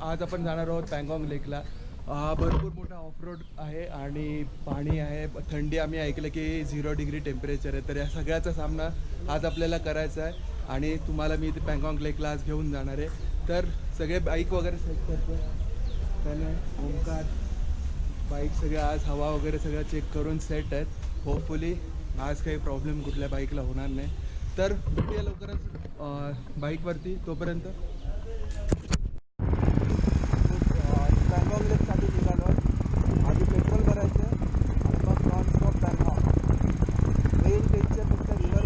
आज आपण जाणार आहोत पँगॉंग लेकला. भरपूर मोठा ऑफरोड आहे आणि पाणी आहे, थंडी. आम्ही ऐकलं की 0 डिग्री टेम्परेचर आहे. तर या सगळ्याचा सामना आज आपल्याला करायचा आहे आणि तुम्हाला मी इथे पँगॉंग लेकला आज घेऊन जाणार आहे. तर सगळे बाईक वगैरे सेट करतो त्याने. ओमकार बाईक सगळे आज हवा वगैरे सगळं चेक करून सेट आहेत. होपफुली आज काही प्रॉब्लेम कुठल्या बाईकला होणार नाही. तर भेटूया लवकरच बाईकवरती. तोपर्यंत पँगॉंग लेकसाठी निघालो. आधी पेट्रोल भरायचं आणि मग नॉनस्टॉप पँगॉंग. मेन टेन्शन फक्त रिव्हर.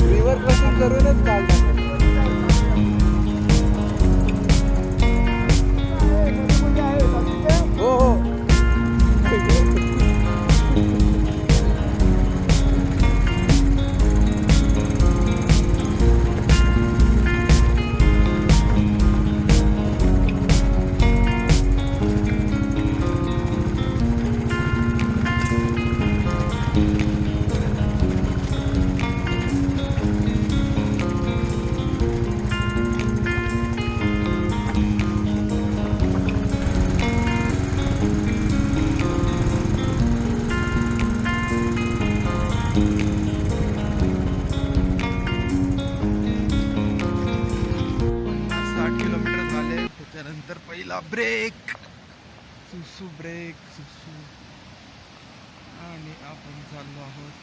रिव्हर क्रॉसिंग करूनच काढला. हो हो. त्यानंतर पहिला ब्रेक, सुसू ब्रेक, सुसू. आणि आपण चाललो आहोत.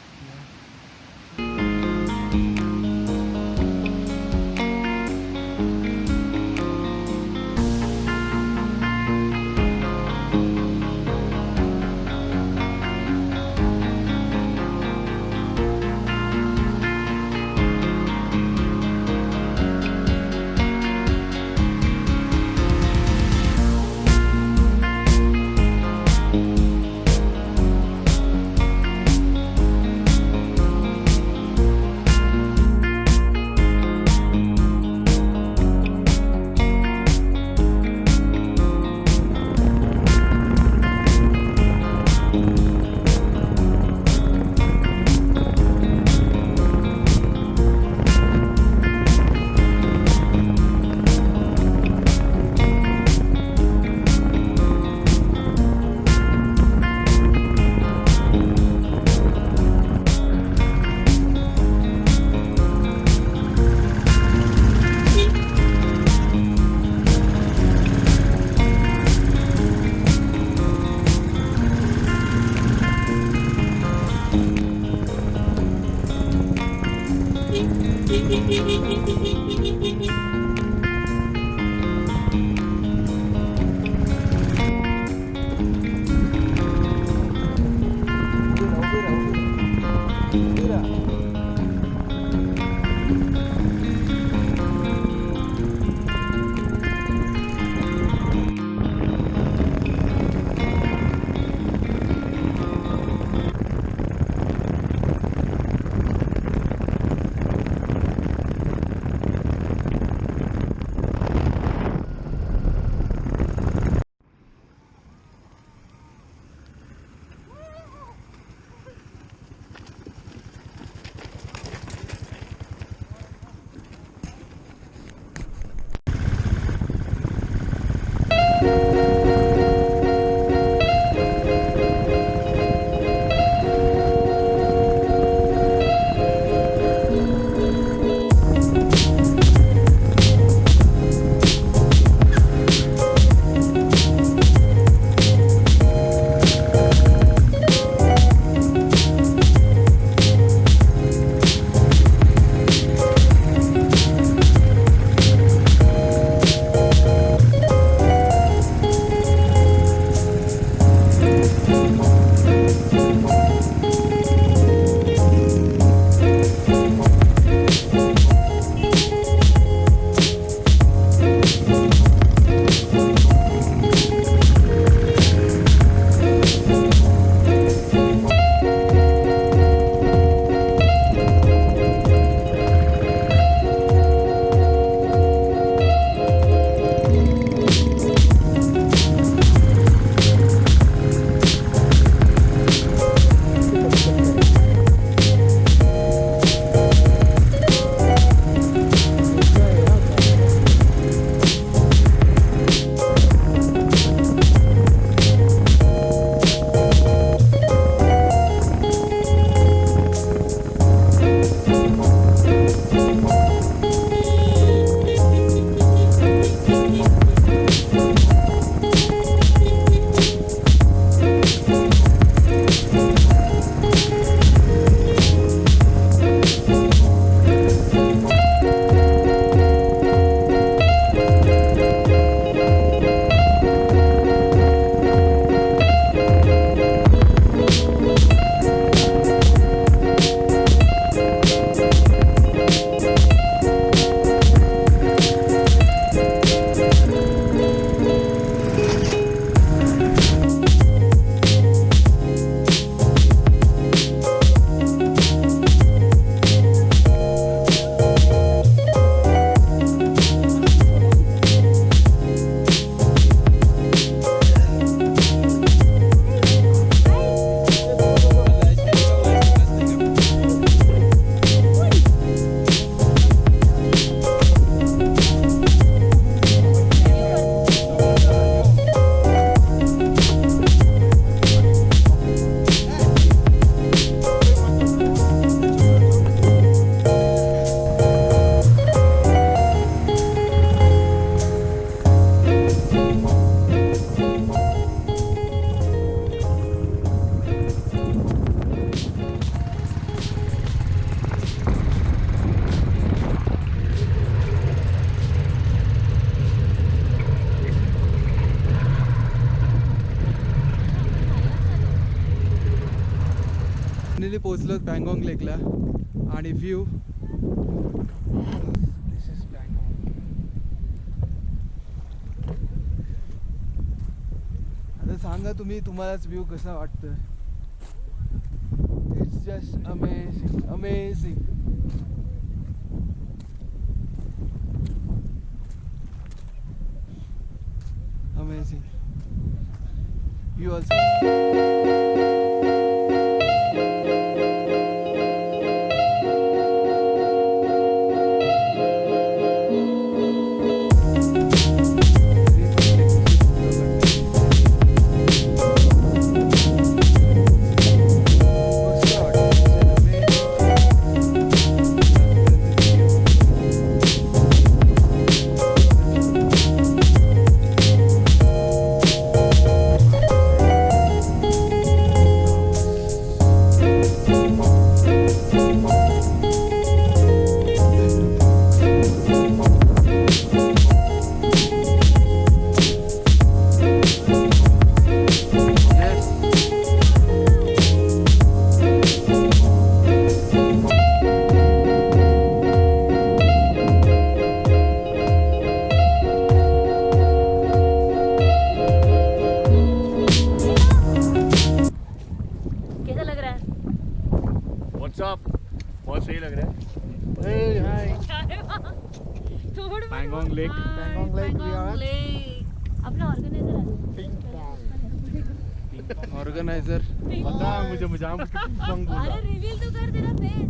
पोहोचलो पँगॉंग लेकला आणि व्ह्यू आता सांगा तुम्ही तुम्हालाच व्ह्यू कसा वाटतोय. It's just amazing amazing. Amazing. You also. बहुत सही लग रहा है. पैंगोंग लेक. पैंगोंग लेक अपना ऑर्गेनाइजर पता है मुझे अरे रिवील तो कर तेरा face.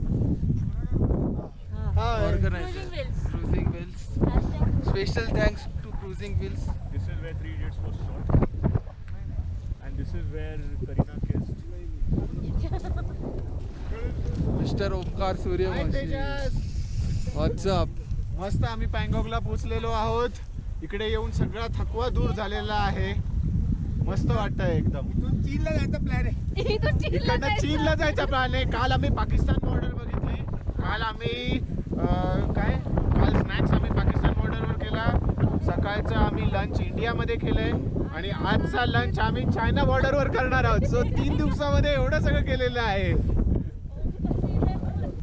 Organiser cruising wheels. Special thanks to cruising wheels. This is where 3 Idiots was shot, and this is where Kareena kissed. Mister Omkar Suryavanshi. WhatsApp. मस्त आम्ही पँगॉंगला पोहोचलेलो आहोत. इकडे येऊन सगळा थकवा दूर झालेला आहे. मस्त वाटतंय एकदम. चीनला जायचा प्लॅन आहे. इकडनं चीनला जायचा प्लॅन आहे. काल आम्ही पाकिस्तान बॉर्डर बघितली. काल आम्ही काल स्नॅक्स आम्ही पाकिस्तान बॉर्डरवर केला. सकाळचं आम्ही लंच इंडियामध्ये केलंय आणि आजचा लंच आम्ही चायना बॉर्डरवर करणार आहोत. सो 3 दिवसामध्ये एवढं सगळं केलेलं आहे.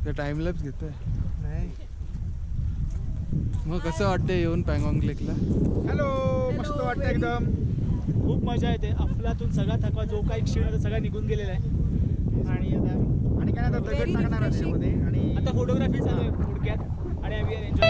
ते टाइमलॅप्स घेतोय. मग कसं वाटतंय येऊन पँगॉंग लेकला? हॅलो, मस्त वाटतं एकदम. खूप मजा येते. अफलातून सगळा थकवा जो काही क्षण होता सगळा निघून गेलेला आहे. आणि काय आता दगड टाकणार आहे त्याच्यामध्ये आणि आता फोटोग्राफी चालू आहे थोडक्यात आणि वी आर एन्जॉय.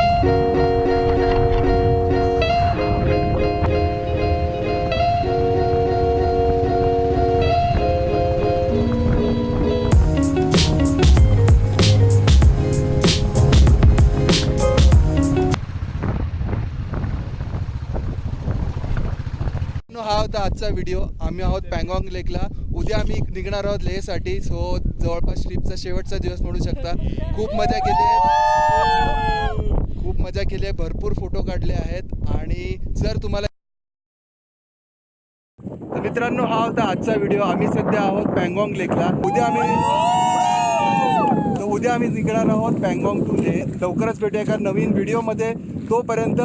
हा होता आजचा व्हिडिओ. आम्ही आहोत पँगॉंग लेकला. उद्या आम्ही निघणार आहोत लेहसाठी. सो जवळपास ट्रिपचा शेवटचा दिवस म्हणू शकता. खूप मजा केली आहे. खूप मजा केली आहे. भरपूर फोटो काढले आहेत. आणि जर तुम्हाला तर मित्रांनो हा होता आजचा व्हिडिओ. आम्ही सध्या आहोत पँगॉंग लेकला. उद्या आम्ही निघणार आहोत पँगॉंग टू लेह. लवकरच भेटूया एका नवीन व्हिडिओमध्ये. तोपर्यंत